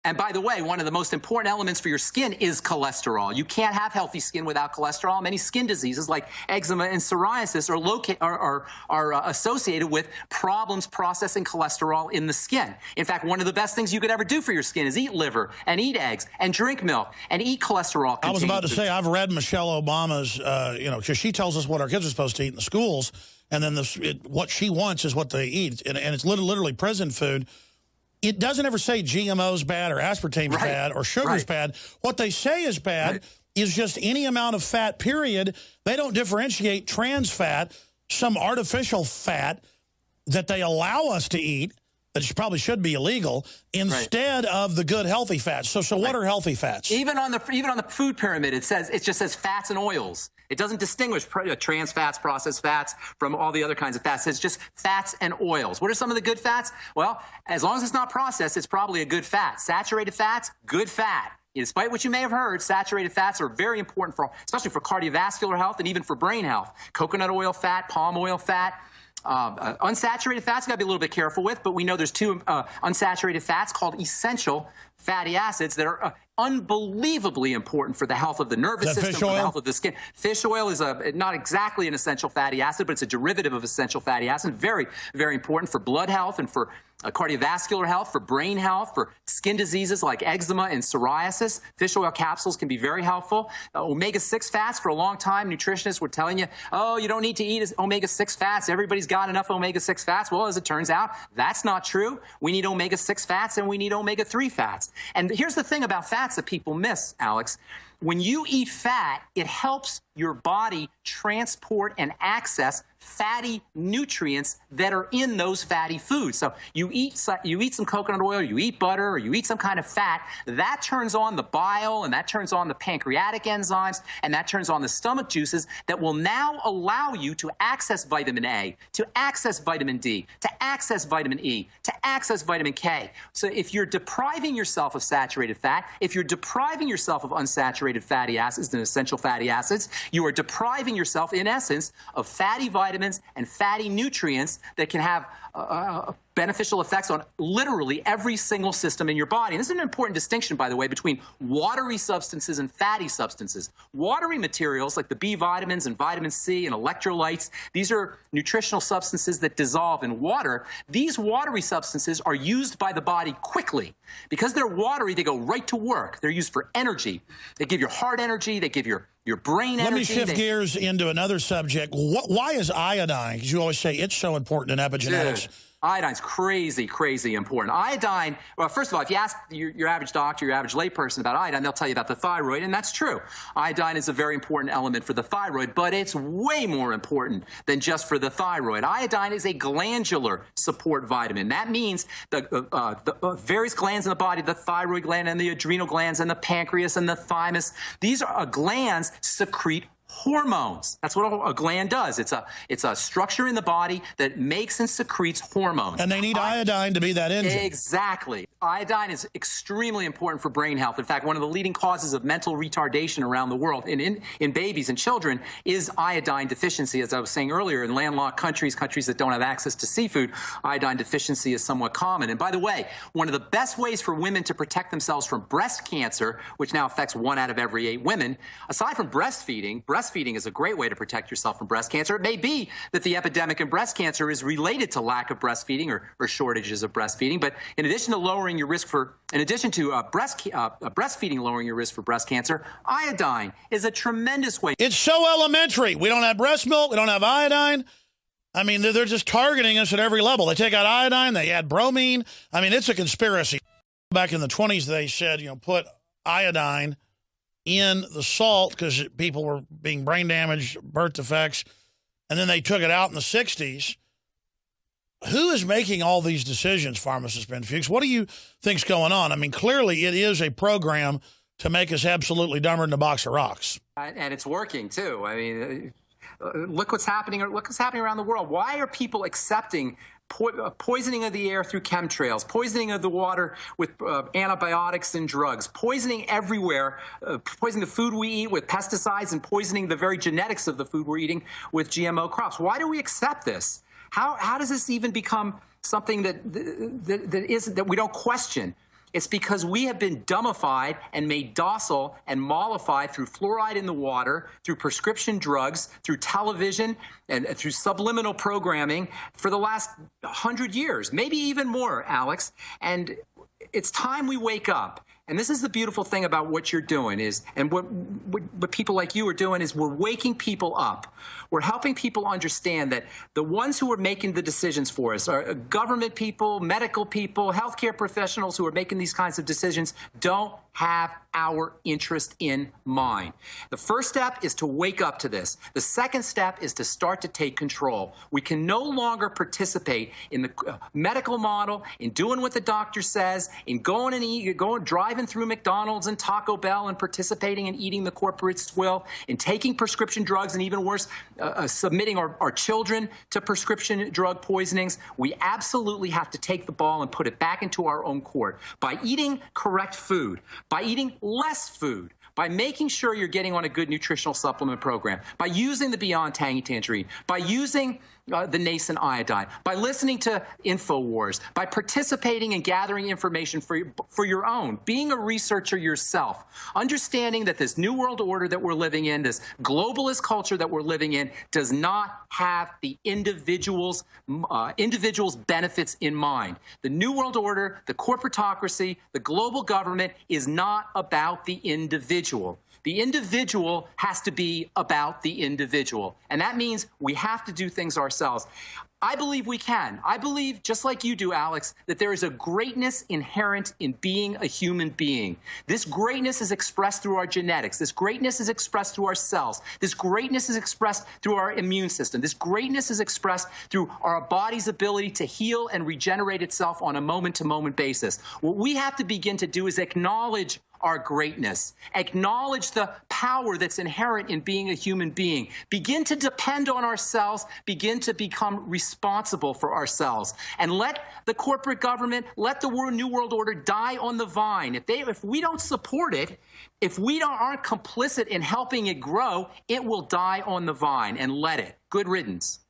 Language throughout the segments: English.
And by the way, one of the most important elements for your skin is cholesterol. You can't have healthy skin without cholesterol. Many skin diseases like eczema and psoriasis are associated with problems processing cholesterol in the skin. In fact, one of the best things you could ever do for your skin is eat liver and eat eggs and drink milk and eat cholesterol. I was about to say, I've read Michelle Obama's, because she tells us what our kids are supposed to eat in the schools, and then what she wants is what they eat, and it's literally prison food. It doesn't ever say GMO's bad or aspartame's bad or sugar's bad. What they say is bad is just any amount of fat, period. They don't differentiate trans fat, some artificial fat that they allow us to eat, that probably should be illegal, instead of the good healthy fats. So what are healthy fats? Even on the food pyramid, it just says fats and oils. It doesn't distinguish trans fats, processed fats from all the other kinds of fats. It's just fats and oils. What are some of the good fats? Well, as long as it's not processed, it's probably a good fat. Saturated fats, good fat. Despite what you may have heard, saturated fats are very important especially for cardiovascular health and even for brain health. Coconut oil fat, palm oil fat. Unsaturated fats, got to be a little bit careful with, but we know there's two unsaturated fats called essential fatty acids that are unbelievably important for the health of the nervous system, for the health of the skin. Fish oil is not exactly an essential fatty acid, but it's a derivative of essential fatty acid. Very, very important for blood health and for cardiovascular health, for brain health, for skin diseases like eczema and psoriasis. Fish oil capsules can be very helpful. Omega-6 fats, for a long time, nutritionists were telling you, oh, you don't need to eat omega-6 fats. Everybody's got enough omega-6 fats. Well, as it turns out, that's not true. We need omega-6 fats and we need omega-3 fats. And here's the thing about fats that people miss, Alex. When you eat fat, it helps your body transport and access fatty nutrients that are in those fatty foods. So you eat some coconut oil, you eat butter, or you eat some kind of fat, that turns on the bile, and that turns on the pancreatic enzymes, and that turns on the stomach juices that will now allow you to access vitamin A, to access vitamin D, to access vitamin E, to access vitamin K. So if you're depriving yourself of saturated fat, if you're depriving yourself of unsaturated fatty acids and essential fatty acids, you are depriving yourself, in essence, of fatty vitamins and fatty nutrients that can have beneficial effects on literally every single system in your body. And this is an important distinction, by the way, between watery substances and fatty substances. Watery materials like the B vitamins and vitamin C and electrolytes, these are nutritional substances that dissolve in water. These watery substances are used by the body quickly. Because they're watery, they go right to work. They're used for energy. They give your heart energy. They give your brain energy. Let me shift gears into another subject. Why is iodine? Because you always say it's so important in epigenetics. Dude. Iodine's crazy, crazy important. Iodine, well, first of all, if you ask your average doctor, your average layperson about iodine, they'll tell you about the thyroid, and that's true. Iodine is a very important element for the thyroid, but it's way more important than just for the thyroid. Iodine is a glandular support vitamin. That means the various glands in the body, the thyroid gland and the adrenal glands and the pancreas and the thymus, these are glands secrete hormones. That's what a gland does. It's a structure in the body that makes and secretes hormones. And they need iodine to be that engine. Exactly. Iodine is extremely important for brain health. In fact, one of the leading causes of mental retardation around the world in babies and children is iodine deficiency. As I was saying earlier, in landlocked countries that don't have access to seafood, iodine deficiency is somewhat common. And by the way, one of the best ways for women to protect themselves from breast cancer, which now affects 1 out of every 8 women, aside from breastfeeding is a great way to protect yourself from breast cancer. It may be that the epidemic in breast cancer is related to lack of breastfeeding or shortages of breastfeeding. But in addition to breastfeeding lowering your risk for breast cancer, iodine is a tremendous way. It's so elementary. We don't have breast milk. We don't have iodine. I mean, they're just targeting us at every level. They take out iodine. They add bromine. I mean, it's a conspiracy. Back in the 20s, they said, put iodine in the salt because people were being brain damaged, birth defects, and then they took it out in the 60s. Who is making all these decisions, Pharmacist Ben Fuchs? What do you think's going on? I mean, clearly it is a program to make us absolutely dumber than a box of rocks. And it's working, too. I mean, look what's happening around the world. Why are people accepting poisoning of the air through chemtrails, poisoning of the water with antibiotics and drugs, poisoning everywhere, poisoning the food we eat with pesticides, and poisoning the very genetics of the food we're eating with GMO crops? Why do we accept this? How does this even become something that we don't question? It's because we have been dummified and made docile and mollified through fluoride in the water, through prescription drugs, through television, and through subliminal programming for the last 100 years, maybe even more, Alex. And it's time we wake up. And this is the beautiful thing about what you're doing is, and what people like you are doing is we're waking people up. We're helping people understand that the ones who are making the decisions for us are government people, medical people, healthcare professionals who are making these kinds of decisions don't have our interest in mind. The first step is to wake up to this. The second step is to start to take control. We can no longer participate in the medical model, in doing what the doctor says, in going driving through McDonald's and Taco Bell and participating in eating the corporate swill, in taking prescription drugs, and even worse, submitting our children to prescription drug poisonings. We absolutely have to take the ball and put it back into our own court by eating correct food, by eating less food, by making sure you're getting on a good nutritional supplement program, by using the Beyond Tangy Tangerine, by using the nascent iodine, by listening to InfoWars, by participating and gathering information for your own, being a researcher yourself, understanding that this new world order that we're living in, this globalist culture that we're living in, does not have the individual's benefits in mind. The new world order, the corporatocracy, the global government is not about the individual. The individual has to be about the individual. And that means we have to do things ourselves. I believe we can. I believe, just like you do, Alex, that there is a greatness inherent in being a human being. This greatness is expressed through our genetics. This greatness is expressed through our cells. This greatness is expressed through our immune system. This greatness is expressed through our body's ability to heal and regenerate itself on a moment-to-moment basis. What we have to begin to do is acknowledge our greatness. Acknowledge the power that's inherent in being a human being. Begin to depend on ourselves. Begin to become responsible for ourselves. And let the corporate government, let the New World Order die on the vine. If we don't support it, if we aren't complicit in helping it grow, it will die on the vine, and let it. Good riddance.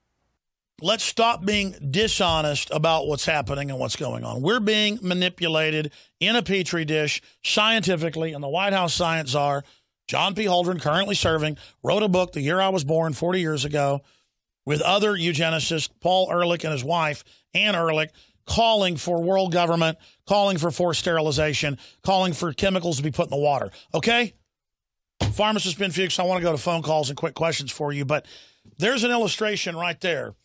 Let's stop being dishonest about what's happening and what's going on. We're being manipulated in a petri dish scientifically, and the White House science czar, John P. Holdren, currently serving, wrote a book the year I was born 40 years ago with other eugenicists, Paul Ehrlich and his wife, Ann Ehrlich, calling for world government, calling for forced sterilization, calling for chemicals to be put in the water. Okay? Pharmacist Ben Fuchs, I want to go to phone calls and quick questions for you, but there's an illustration right there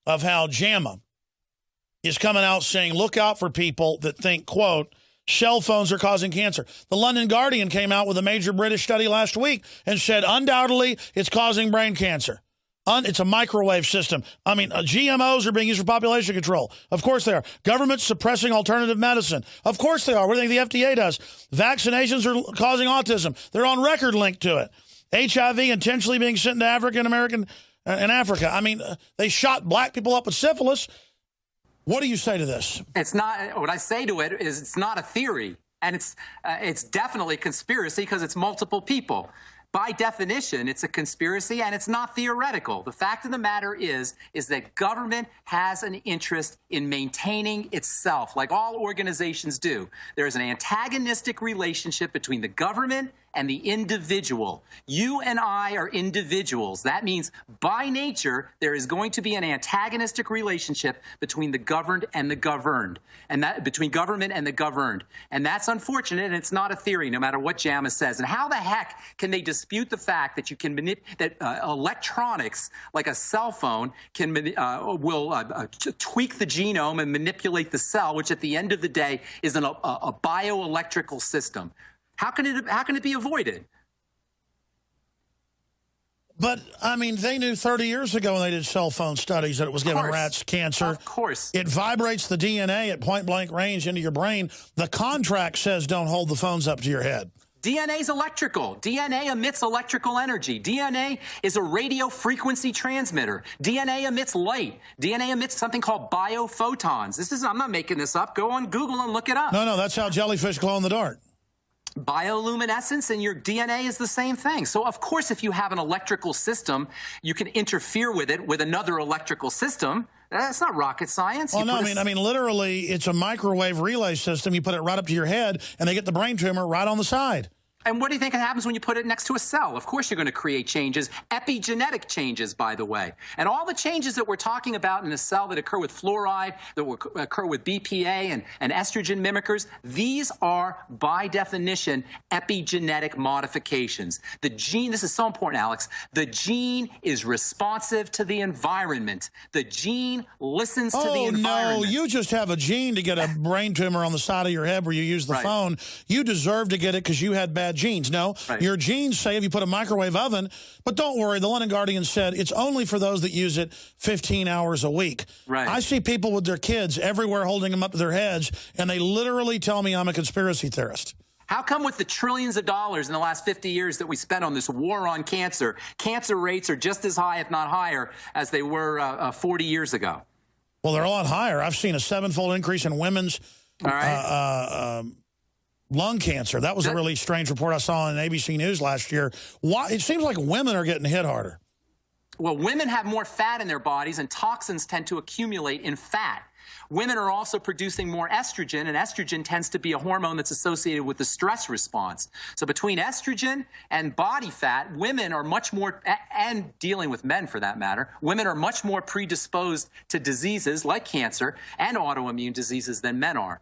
of how JAMA is coming out saying, look out for people that think, quote, cell phones are causing cancer. The London Guardian came out with a major British study last week and said, undoubtedly, it's causing brain cancer. It's a microwave system. I mean, GMOs are being used for population control. Of course they are. Governments suppressing alternative medicine. Of course they are. What do you think the FDA does? Vaccinations are causing autism. They're on record linked to it. HIV intentionally being sent to African American in Africa. I mean, they shot black people up with syphilis. What do you say to this? It's not. What I say to it is it's not a theory, and it's definitely conspiracy because it's multiple people. By definition, it's a conspiracy, and it's not theoretical. The fact of the matter is that government has an interest in maintaining itself, like all organizations do. There is an antagonistic relationship between the government and the individual. You and I are individuals. That means by nature, there is going to be an antagonistic relationship between the governed and the governed, and that between government and the governed. And that's unfortunate, and it's not a theory, no matter what JAMA says. And how the heck can they dispute the fact that you can electronics, like a cell phone, can tweak the genome and manipulate the cell, which at the end of the day is a bioelectrical system? How can it be avoided? But, I mean, they knew 30 years ago when they did cell phone studies that it was giving rats cancer. Of course. It vibrates the DNA at point-blank range into your brain. The contract says don't hold the phones up to your head. DNA is electrical. DNA emits electrical energy. DNA is a radio frequency transmitter. DNA emits light. DNA emits something called biophotons. I'm not making this up. Go on Google and look it up. No, that's how jellyfish glow in the dark. Bioluminescence and your DNA is the same thing. So, of course, if you have an electrical system, you can interfere with it with another electrical system. That's not rocket science. Well, no, I mean, literally, it's a microwave relay system. You put it right up to your head, and they get the brain tumor right on the side. And what do you think happens when you put it next to a cell? Of course, you're going to create changes, epigenetic changes, by the way. And all the changes that we're talking about in a cell that occur with fluoride, that will occur with BPA and estrogen mimickers, these are, by definition, epigenetic modifications. The gene, this is so important, Alex, the gene is responsive to the environment. The gene listens to the environment. Oh, no, you just have a gene to get a brain tumor on the side of your head where you use the phone. You deserve to get it because you had bad genes. No, your genes say if you put a microwave oven, but don't worry, the London Guardian said it's only for those that use it 15 hours a week. I see people with their kids everywhere holding them up to their heads, and they literally tell me I'm a conspiracy theorist. How come with the trillions of dollars in the last 50 years that we spent on this war on cancer, cancer rates are just as high, if not higher, as they were 40 years ago? Well, they're a lot higher. I've seen a 7-fold increase in women's lung cancer. That was a really strange report I saw on ABC News last year. Why? It seems like women are getting hit harder. Well, women have more fat in their bodies, and toxins tend to accumulate in fat. Women are also producing more estrogen, and estrogen tends to be a hormone that's associated with the stress response. So between estrogen and body fat, women are much more, and dealing with men for that matter, women are much more predisposed to diseases like cancer and autoimmune diseases than men are.